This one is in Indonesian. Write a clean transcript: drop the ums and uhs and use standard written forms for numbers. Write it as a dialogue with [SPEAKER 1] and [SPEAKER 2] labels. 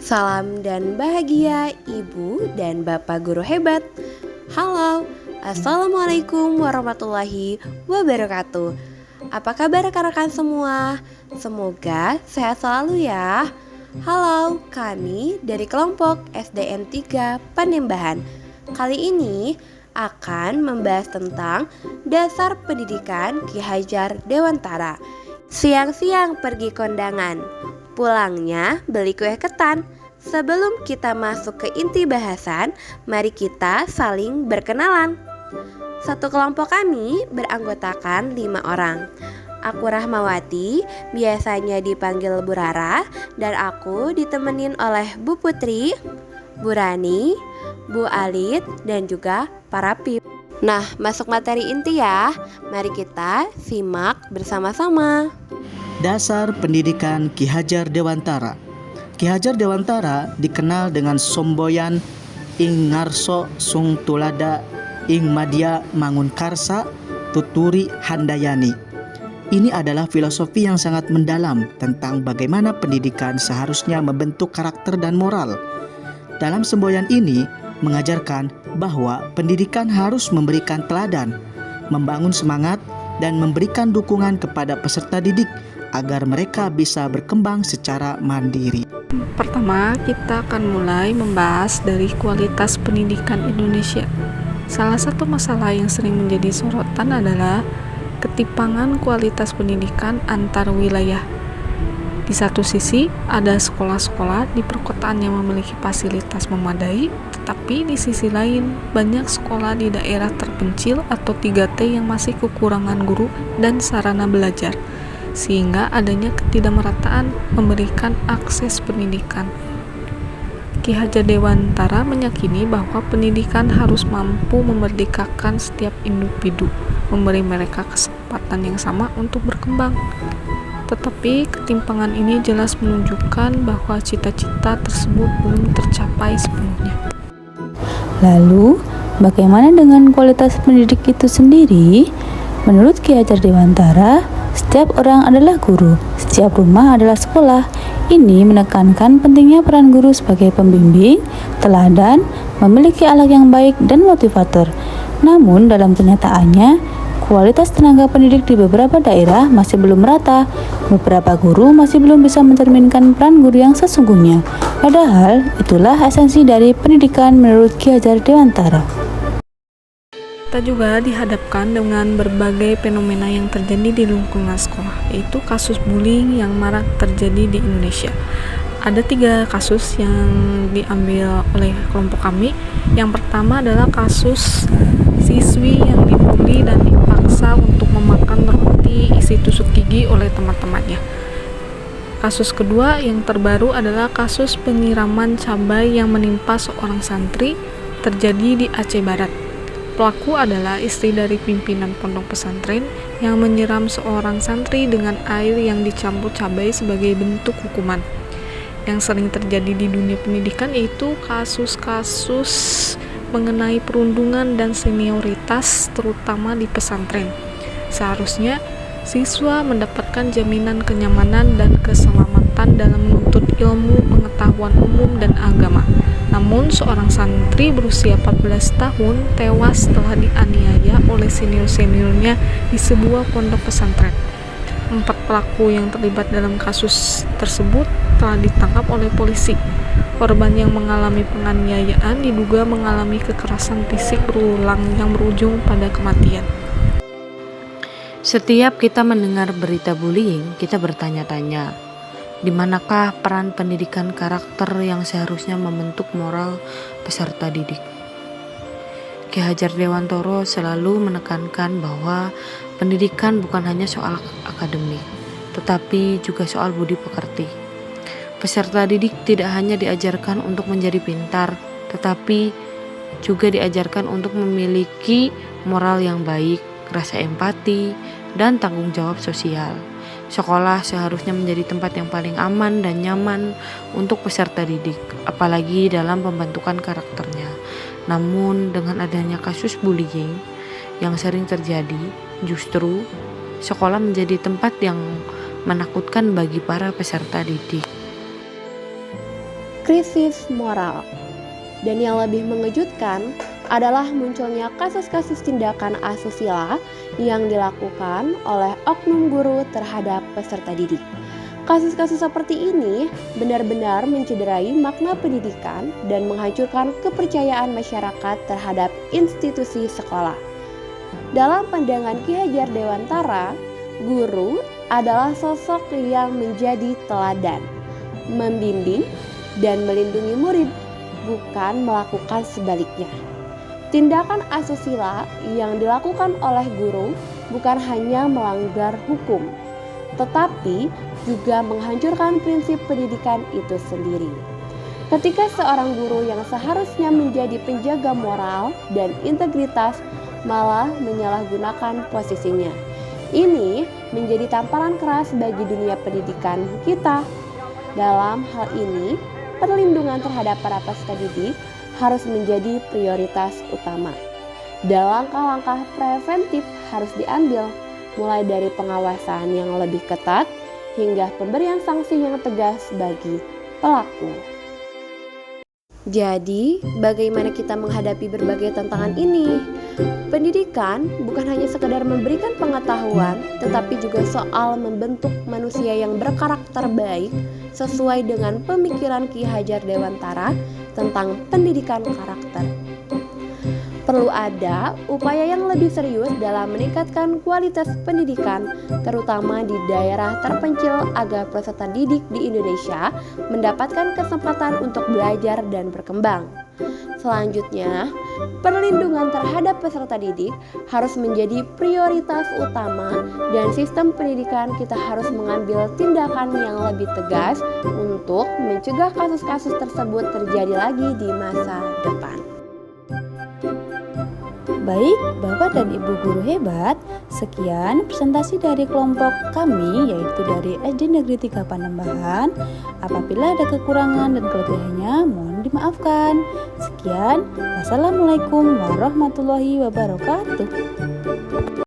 [SPEAKER 1] Salam dan bahagia Ibu dan Bapak guru hebat. Halo, Assalamualaikum warahmatullahi wabarakatuh. Apa kabar rekan-rekan semua? Semoga sehat selalu ya. Halo, kami dari kelompok SDN 3 Panembahan. Kali ini akan membahas tentang dasar pendidikan Ki Hajar Dewantara. Siang-siang pergi kondangan, pulangnya beli kue ketan. Sebelum kita masuk ke inti bahasan, mari kita saling berkenalan. Satu kelompok kami beranggotakan 5 orang. Aku Rahmawati, biasanya dipanggil Bu Rara, dan aku ditemenin oleh Bu Putri, Bu Rani, Bu Alit, dan juga para PIP. Nah, masuk materi inti ya. Mari kita simak bersama-sama.
[SPEAKER 2] Dasar pendidikan Ki Hajar Dewantara. Ki Hajar Dewantara dikenal dengan somboyan ing ngarso sung tulada ing madya mangun karsa tuturi handayani. Ini adalah filosofi yang sangat mendalam tentang bagaimana pendidikan seharusnya membentuk karakter dan moral. Dalam semboyan ini mengajarkan bahwa pendidikan harus memberikan teladan, membangun semangat, dan memberikan dukungan kepada peserta didik agar mereka bisa berkembang secara mandiri.
[SPEAKER 3] Pertama, kita akan mulai membahas dari kualitas pendidikan Indonesia. Salah satu masalah yang sering menjadi sorotan adalah ketimpangan kualitas pendidikan antar wilayah. Di satu sisi, ada sekolah-sekolah di perkotaan yang memiliki fasilitas memadai, tetapi di sisi lain, banyak sekolah di daerah terpencil atau 3T yang masih kekurangan guru dan sarana belajar, sehingga adanya ketidakmerataan memberikan akses pendidikan. Ki Hajar Dewantara meyakini bahwa pendidikan harus mampu memerdekakan setiap individu, memberi mereka kesempatan yang sama untuk berkembang. Tetapi ketimpangan ini jelas menunjukkan bahwa cita-cita tersebut belum tercapai sepenuhnya.
[SPEAKER 4] Lalu, bagaimana dengan kualitas pendidik itu sendiri? Menurut Ki Hajar Dewantara, setiap orang adalah guru, setiap rumah adalah sekolah. Ini menekankan pentingnya peran guru sebagai pembimbing, teladan, memiliki akhlak yang baik, dan motivator. Namun, dalam kenyataannya, kualitas tenaga pendidik di beberapa daerah masih belum merata. Beberapa guru masih belum bisa mencerminkan peran guru yang sesungguhnya. Padahal, itulah esensi dari pendidikan menurut Ki Hajar Dewantara.
[SPEAKER 3] Kita juga dihadapkan dengan berbagai fenomena yang terjadi di lingkungan sekolah, yaitu kasus bullying yang marak terjadi di Indonesia. Ada 3 kasus yang diambil oleh kelompok kami. Yang pertama adalah kasus siswi yang dibully dan dipaksa untuk memakan roti isi tusuk gigi oleh teman-temannya. Kasus kedua yang terbaru adalah kasus penyiraman cabai yang menimpa seorang santri terjadi di Aceh Barat. Pelaku adalah istri dari pimpinan pondok pesantren yang menyiram seorang santri dengan air yang dicampur cabai sebagai bentuk hukuman. Yang sering terjadi di dunia pendidikan yaitu kasus-kasus mengenai perundungan dan senioritas, terutama di pesantren. Seharusnya siswa mendapatkan jaminan kenyamanan dan keselamatan dalam menuntut ilmu, pengetahuan umum, dan agama. Namun, seorang santri berusia 14 tahun tewas setelah dianiaya oleh senior-seniornya di sebuah pondok pesantren. 4 pelaku yang terlibat dalam kasus tersebut telah ditangkap oleh polisi. Korban yang mengalami penganiayaan diduga mengalami kekerasan fisik berulang yang berujung pada kematian.
[SPEAKER 5] Setiap kita mendengar berita bullying, kita bertanya-tanya, di manakah peran pendidikan karakter yang seharusnya membentuk moral peserta didik? Ki Hajar Dewantara selalu menekankan bahwa pendidikan bukan hanya soal akademik, tetapi juga soal budi pekerti. Peserta didik tidak hanya diajarkan untuk menjadi pintar, tetapi juga diajarkan untuk memiliki moral yang baik, rasa empati, dan tanggung jawab sosial. Sekolah seharusnya menjadi tempat yang paling aman dan nyaman untuk peserta didik, apalagi dalam pembentukan karakternya. Namun dengan adanya kasus bullying yang sering terjadi, justru sekolah menjadi tempat yang menakutkan bagi para peserta didik.
[SPEAKER 1] krisis moral. Dan yang lebih mengejutkan adalah munculnya kasus-kasus tindakan asusila yang dilakukan oleh oknum guru terhadap peserta didik. Kasus-kasus seperti ini benar-benar mencederai makna pendidikan dan menghancurkan kepercayaan masyarakat terhadap institusi sekolah. Dalam pandangan Ki Hajar Dewantara, guru adalah sosok yang menjadi teladan, membimbing dan melindungi murid, bukan melakukan sebaliknya. Tindakan asusila yang dilakukan oleh guru bukan hanya melanggar hukum, tetapi juga menghancurkan prinsip pendidikan itu sendiri. Ketika seorang guru yang seharusnya menjadi penjaga moral dan integritas malah menyalahgunakan posisinya. Ini menjadi tamparan keras bagi dunia pendidikan kita. Dalam hal ini, perlindungan terhadap para peserta didik harus menjadi prioritas utama. Dan langkah-langkah preventif harus diambil, mulai dari pengawasan yang lebih ketat hingga pemberian sanksi yang tegas bagi pelaku. Jadi, bagaimana kita menghadapi berbagai tantangan ini? Pendidikan bukan hanya sekedar memberikan pengetahuan, tetapi juga soal membentuk manusia yang berkarakter baik sesuai dengan pemikiran Ki Hajar Dewantara tentang pendidikan karakter. Perlu ada upaya yang lebih serius dalam meningkatkan kualitas pendidikan, terutama di daerah terpencil agar peserta didik di Indonesia mendapatkan kesempatan untuk belajar dan berkembang. Selanjutnya, perlindungan terhadap peserta didik harus menjadi prioritas utama dan sistem pendidikan kita harus mengambil tindakan yang lebih tegas untuk mencegah kasus-kasus tersebut terjadi lagi di masa depan.
[SPEAKER 4] Baik, Bapak dan Ibu guru hebat, sekian presentasi dari kelompok kami, yaitu dari SD Negeri 3 Panembahan. Apabila ada kekurangan dan kelebihannya, mohon dimaafkan. Sekian, wassalamualaikum warahmatullahi wabarakatuh.